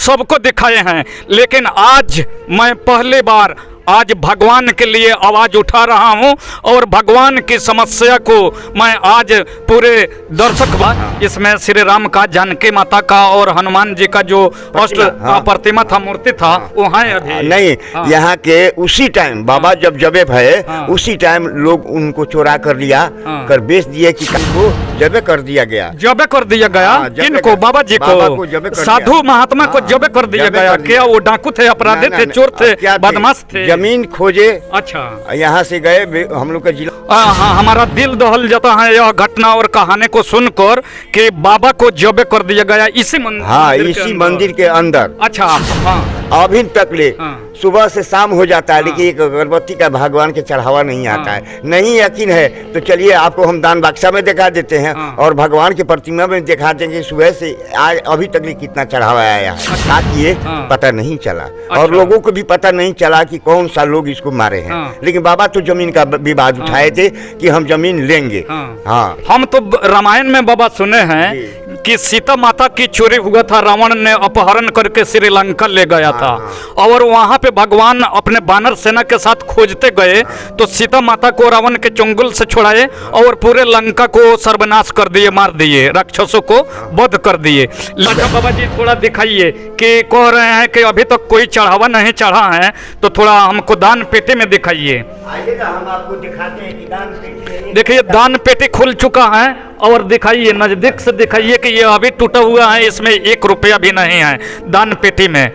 सबको दिखाए हैं, लेकिन आज मैं पहली बार आज भगवान के लिए आवाज उठा रहा हूं और भगवान की समस्या को मैं आज पूरे दर्शक इसमें श्री राम का, जानकी माता का और हनुमान जी का जो अष्ट प्रतिमा था, मूर्ति था, वो है अभी नहीं। यहाँ के उसी टाइम बाबा जब जबे भये उसी टाइम लोग उनको चोरा कर लिया, कर बेच दिए कि को जबे कर दिया गया। जबे कर दिया गया किनको? बाबा जी को, साधु महात्मा को जबे कर दिया गया। क्या वो डाकू थे, अपराधी थे, चोर थे, बदमाश थे? जमीन खोजे। अच्छा, यहाँ से गए हम लोग का जिला। हाँ, हमारा दिल दहल जाता है यह घटना और कहानी को सुनकर कि बाबा को जबे कर दिया गया इसी मंदिर। हाँ, इसी मंदिर के अंदर। अच्छा, हाँ, अभी तक ले सुबह से शाम हो जाता है, लेकिन एक अगरबत्ती का भगवान के चढ़ावा नहीं आता है। नहीं यकीन है तो चलिए आपको हम दान बक्सा में दिखा देते हैं और भगवान की प्रतिमा में दिखा देंगे सुबह से आज अभी तक कितना चढ़ावा आया है। ताकि ये पता नहीं चला और लोगों को भी पता नहीं चला कि कौन सा लोग इसको मारे हैं। लेकिन बाबा तो जमीन का विवाद उठाए थे कि हम जमीन लेंगे। हाँ, हम तो रामायण में बाबा सुने हैं कि सीता माता की चोरी हुआ था, रावण ने अपहरण करके श्रीलंका ले गया था और वहां पे भगवान अपने बानर सेना के साथ खोजते गए तो सीता माता को रावण के चंगुल से छुड़ाए और पूरे लंका को सर्वनाश कर दिए, मार दिए, राक्षसों को वध कर दिए। अच्छा बाबा जी थोड़ा दिखाइए कि कह रहे हैं कि अभी तक कोई चढ़ावा नहीं चढ़ा है, तो थोड़ा हमको दान पेटी में दिखाइए। हम आपको दिखाते हैं कि दान पेटी। देखिए दान पेटी खुल चुका है और दिखाइए, नजदीक से दिखाइए कि ये अभी टूटा हुआ है, इसमें 1 रुपया भी नहीं है दान पेटी में।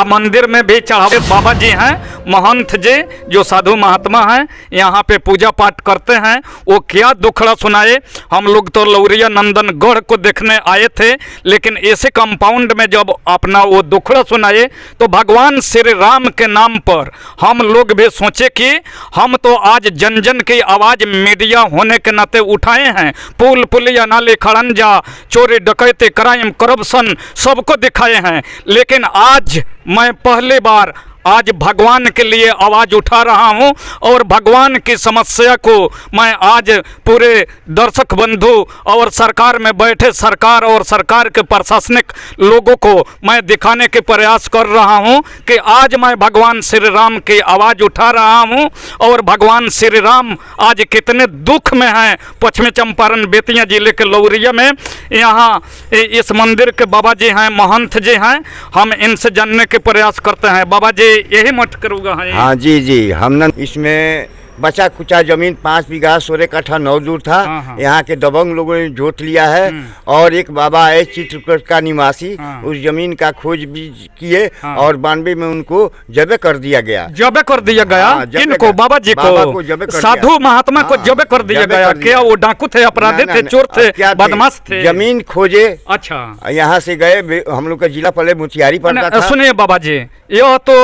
मंदिर में भी चढ़ावे बाबा जी हैं, महंत जी जो साधु महात्मा हैं, यहाँ पे पूजा पाठ करते हैं। वो क्या दुखड़ा सुनाए, हम लोग तो लौरिया नंदनगढ़ को देखने आए थे, लेकिन ऐसे कंपाउंड में जब अपना वो दुखड़ा सुनाए तो भगवान श्री राम के नाम पर हम लोग भी सोचे कि हम तो आज जन जन की आवाज़ मीडिया होने के नाते उठाए हैं। पुल पुलिया नाले खड़ंजा, चोरी डकैती, क्राइम, करप्शन सबको दिखाए हैं, लेकिन आज मैं पहली बार आज भगवान के लिए आवाज़ उठा रहा हूं और भगवान की समस्या को मैं आज पूरे दर्शक बंधु और सरकार में बैठे सरकार और सरकार के प्रशासनिक लोगों को मैं दिखाने के प्रयास कर रहा हूं कि आज मैं भगवान श्री राम की आवाज़ उठा रहा हूं और भगवान श्री राम आज कितने दुख में हैं। पश्चिमी चंपारण बेतिया जिले के लौरिया में यहाँ इस मंदिर के बाबा जी हैं, महंत जी हैं, हम इनसे जानने के प्रयास करते हैं। बाबा जी यही मत करूँगा है? हाँ जी, हमने इसमें बचा कुचा जमीन 5 बीघा 16 कट्ठा 9 दूर था। यहाँ के दबंग लोगों ने जोत लिया है और एक बाबा है चित्रकूट का निवासी, उस जमीन का खोज भी किए और 92 में उनको जबे कर दिया गया। जबे कर दिया गया किनको? बाबा जी को, साधु महात्मा को जबे कर दिया गया। क्या वो डाकू थे, अपराधी थे, चोर थे, बदमाश थे? जमीन खोजे। अच्छा, यहाँ से गए, हम लोग का जिला पहले मुथियारी पड़ता था। सुनिए बाबा जी, यह तो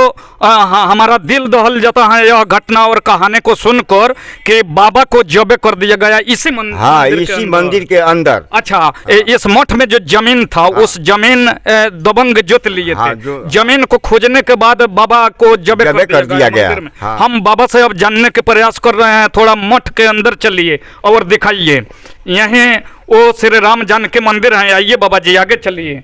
हमारा दिल दहल जाता है यह घटना और कहानी को सुनकर कि बाबा को जबे कर दिया गया इसी मंदिर। हाँ, इसी मंदिर के अंदर। अच्छा, इस मठ में जो जमीन था उस जमीन दबंग जोत लिए थे। जमीन को खोजने के बाद बाबा को जबे कर दिया गया। हम बाबा से अब जानने के प्रयास कर रहे हैं, थोड़ा मठ के अंदर चलिए और दिखाइए। यहीं वो श्री राम जानकी मंदिर है, आइए बाबा जी आगे चलिए,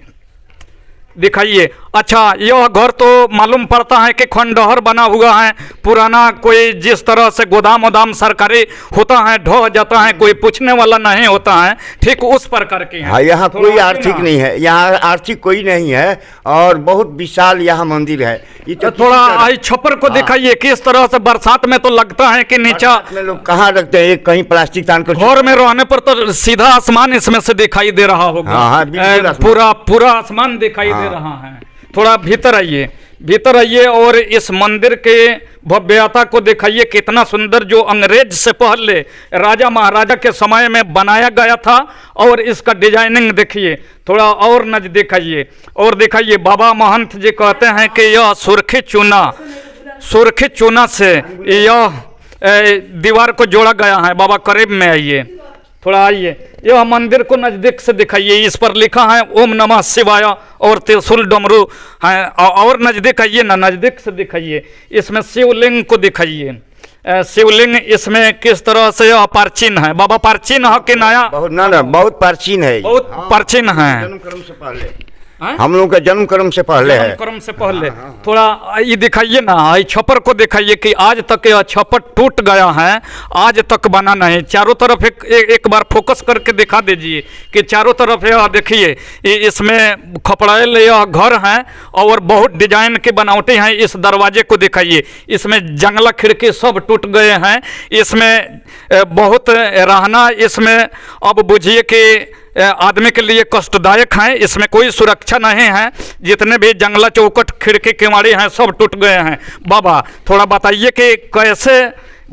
दिखाइए। अच्छा, यह घर तो मालूम पड़ता है कि खंडहर बना हुआ है, पुराना, कोई जिस तरह से गोदाम वोदाम सरकारी होता है, ढह जाता है, कोई पूछने वाला नहीं होता है, ठीक उस प्रकार के हैं। हाँ, यहाँ कोई आर्थिक नहीं है, यहाँ आर्थिक कोई नहीं है और बहुत विशाल यहाँ मंदिर है। तो थोड़ा आई छप्पर को दिखाइए, किस तरह से बरसात में तो लगता है कि नीचा लोग कहाँ रखते हैं, कहीं प्लास्टिक तान कर। घर में रहने पर तो सीधा आसमान इसमें से दिखाई दे रहा होगा। पूरा आसमान दिखाई दे रहा है। थोड़ा भीतर आइए और इस मंदिर के भव्यता को दिखाइए, कितना सुंदर, जो अंग्रेज से पहले राजा महाराजा के समय में बनाया गया था। और इसका डिजाइनिंग देखिए, थोड़ा और नजदीक आइए और दिखाइए। बाबा महंत जी कहते हैं कि यह सुर्खी चूना से यह दीवार को जोड़ा गया है। बाबा करीब में आइए, थोड़ा आइए, यह मंदिर को नजदीक से दिखाइए। इस पर लिखा है ओम नमः शिवाय और त्रिशूल डमरू है। और नजदीक आइए ना, नजदीक से दिखाइए। इसमें शिवलिंग को दिखाइए, शिवलिंग इसमें किस तरह से यह प्राचीन है। बाबा प्राचीन है कि नया? बहुत प्राचीन है, बहुत प्राचीन है। हम लोग का जन्म कर्म से पहले है। कर्म से पहले थोड़ा ये दिखाइए ना, ये छप्पर को दिखाइए कि आज तक यह छप्पर टूट गया है, आज तक बना नहीं। चारों तरफ एक बार फोकस करके दिखा दीजिए कि चारों तरफ यह देखिए, इसमें खपड़ाएल यह घर है और बहुत डिजाइन के बनावटी हैं। इस दरवाजे को दिखाइए, इसमें जंगला खिड़की सब टूट गए हैं। इसमें बहुत रहना, इसमें अब बुझिए कि आदमी के लिए कष्टदायक हैं। इसमें कोई सुरक्षा नहीं है। जितने भी जंगला चौकट खिड़की केवाड़ी हैं सब टूट गए हैं। बाबा थोड़ा बताइए कि कैसे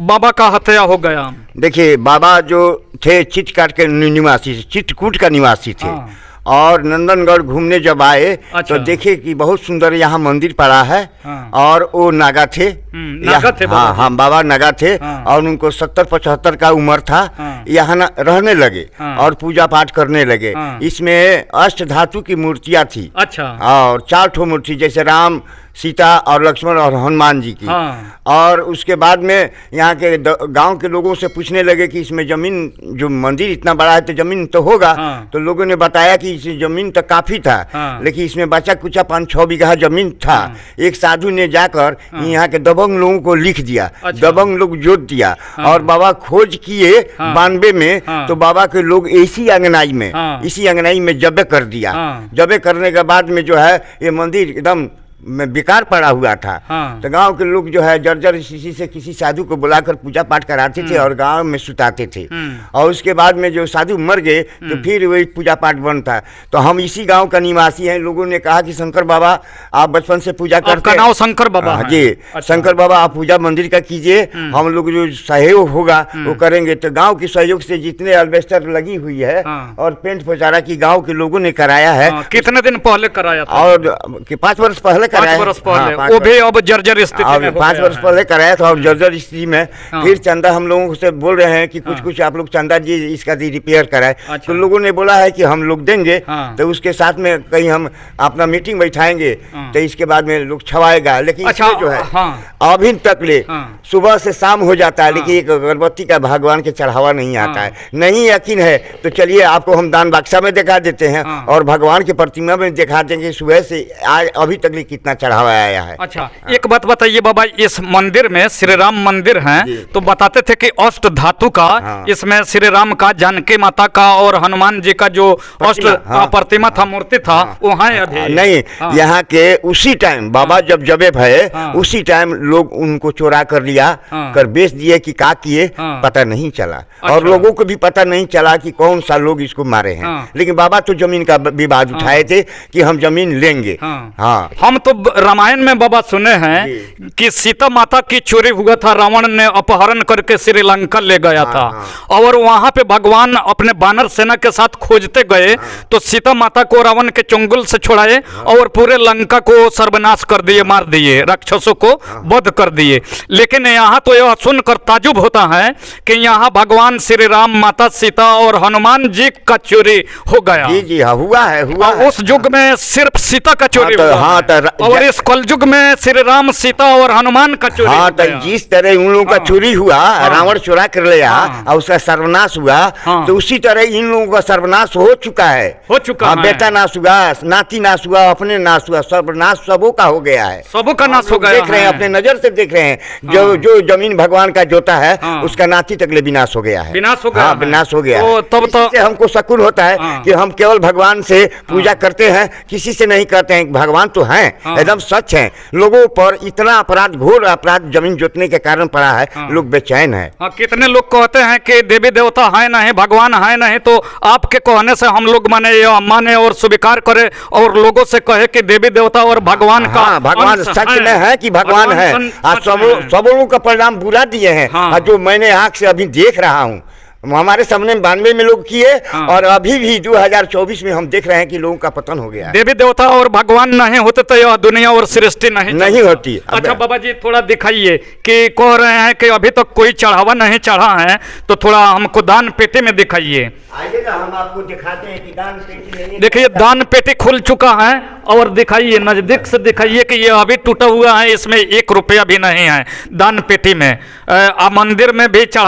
बाबा का हत्या हो गया। देखिए, बाबा जो थे चित्रकूट के निवासी, चित्रकूट का निवासी थे। और नंदनगढ़ घूमने जब आए तो देखे कि बहुत सुंदर यहाँ मंदिर पड़ा है। और वो नागा थे, नागा थे हाँ हाँ, बाबा नागा थे। और उनको 70-75 का उम्र था। यहाँ रहने लगे और पूजा पाठ करने लगे। इसमें अष्ट धातु की मूर्तियाँ थी। अच्छा। और 4 ठो मूर्ति, जैसे राम, सीता और लक्ष्मण और हनुमान जी की। और उसके बाद में यहाँ के गांव के लोगों से पूछने लगे कि इसमें जमीन, जो मंदिर इतना बड़ा है तो जमीन तो होगा। तो लोगों ने बताया कि इस जमीन तो काफी था, लेकिन इसमें बचा कुचा 5-6 बीघा जमीन था। एक साधु ने जाकर यहाँ के दबंग लोगों को लिख दिया। दबंग लोग जोत दिया। और बाबा खोज किए 92 में, तो बाबा के लोग इसी अंगनाई में जबे कर दिया। जबे करने के बाद में जो है ये मंदिर एकदम में बेकार पड़ा हुआ था। तो गांव के लोग जो है जर्जर शीशी से किसी साधु को बुलाकर पूजा पाठ कराते थे और गांव में सुताते थे। और उसके बाद में जो साधु मर गए तो फिर वही पूजा पाठ बंद था। तो हम इसी गांव का निवासी हैं। लोगों ने कहा कि शंकर बाबा आप बचपन से पूजा करते हैं। शंकर बाबा जी। अच्छा। शंकर बाबा आप पूजा मंदिर का कीजिए, हम लोग जो सहयोग होगा वो करेंगे। तो गाँव के सहयोग से जितने अल्बेस्टर लगी हुई है और पेंट पोचारा की गाँव के लोगों ने कराया है। कितने दिन पहले कराया था? और 5 वर्ष पहले 5 वर्ष पहले। वो भी अब जर्जर स्थिति में 5 वर्ष पहले कराया था और जर्जर स्थिति में। फिर चंदा हम लोगों से बोल रहे हैं कि कुछ आप लोग चंदा जी इसका रिपेयर कराए। तो लोगों ने बोला है कि हम लोग देंगे। तो उसके साथ में कहीं हम अपना मीटिंग बैठाएंगे तो इसके बाद में लोग छवाएगा। लेकिन अच्छा, जो है अभी तक ले सुबह से शाम हो जाता है, लेकिन एक अगरबत्ती का भगवान के चढ़ावा नहीं आता है। नहीं यकीन है तो चलिए आपको हम दान बक्सा में दिखा देते हैं और भगवान की प्रतिमा में दिखा देंगे सुबह से आज अभी तक कितना चढ़ावा आया है। अच्छा, एक बात बताइए बाबा, इस मंदिर में श्री राम मंदिर है तो बताते थे कि अष्ट धातु का इसमें श्री राम का, जानकी माता का और हनुमान जी का जो अष्ट प्रतिमा था, मूर्ति था, वो है अभी नहीं। यहाँ के उसी टाइम बाबा जब जबे भये उसी टाइम लोग उनको चोरा कर लिया, कर बेच दिए कि का किए पता नहीं चला। और लोगों को भी पता नहीं चला कि कौन सा लोग इसको मारे हैं। लेकिन बाबा तो जमीन का विवाद उठाए थे कि हम जमीन लेंगे। हाँ, हम तो रामायण में बाबा सुने हैं कि सीता माता की चोरी हुआ था, रावण ने अपहरण करके श्रीलंका ले गया था। और वहां पे भगवान अपने वानर सेना के साथ खोजते गए तो सीता माता को रावण के चंगुल से छुड़ाए और पूरे लंका को सर्वनाश कर दिए, मार दिए, राक्षसों को वध कर दिए। लेकिन यहाँ तो यह सुनकर ताजुब होता है कि यहाँ भगवान श्री राम, माता सीता और हनुमान जी का चोरी हो गया। जी जी, हुआ है। उस युग में सिर्फ सीता का चोरी हुआ और इस कलयुग में श्री राम, सीता और हनुमान का चोरी। हाँ, तो जिस तरह उन लोगों का चोरी हुआ, रावण चुरा कर लिया और उसका सर्वनाश हुआ, तो उसी तरह इन लोगों का सर्वनाश हो चुका है। बेटा नाश हुआ, नाती नाश हुआ, अपने नाश हुआ, सर्वनाश सबों का हो गया है। सबों का नाश हो गया। देख रहे हैं, अपने नजर से देख रहे हैं। जो जमीन भगवान का जोता है उसका नाती तक ले विनाश हो गया है। विनाश हो गया। विनाश हो गया। तब तो हमको शकुन होता है कि हम केवल भगवान से पूजा करते हैं, किसी से नहीं करते हैं। भगवान तो है, एकदम सच है। लोगों पर इतना अपराध, घोर अपराध जमीन जोतने के कारण पड़ा है। लोग बेचैन है। कितने लोग कहते हैं कि देवी देवता है नहीं, भगवान है नहीं, तो आपके कहने से हम लोग माने और स्वीकार करे और लोगों से कहे कि देवी देवता और भगवान का भगवान सच में है कि भगवान है। आज सब लोगों का परिणाम बुरा दिए हैं। जो मैंने आंख से अभी देख रहा हूँ, हमारे सामने 92 में लोग किए और अभी भी 2024 में हम देख रहे हैं कि लोगों का पतन हो गया है। देवी देवता और भगवान नहीं होते तो यह दुनिया और सृष्टि नहीं होती। अच्छा बाबा जी, थोड़ा दिखाइए कि कह रहे हैं कि अभी तक कोई चढ़ावा नहीं चढ़ा है, तो थोड़ा हमको दान पेटी में दिखाइए। आइएगा, हम आपको दिखाते हैं कि दान पेटी में। देखिए, दान पेटी खुल चुका है और दिखाइए, नजदीक से दिखाइए कि ये अभी टूटा हुआ है, इसमें 1 रुपया भी नहीं है दान पेटी में। मंदिर में भी चढ़ा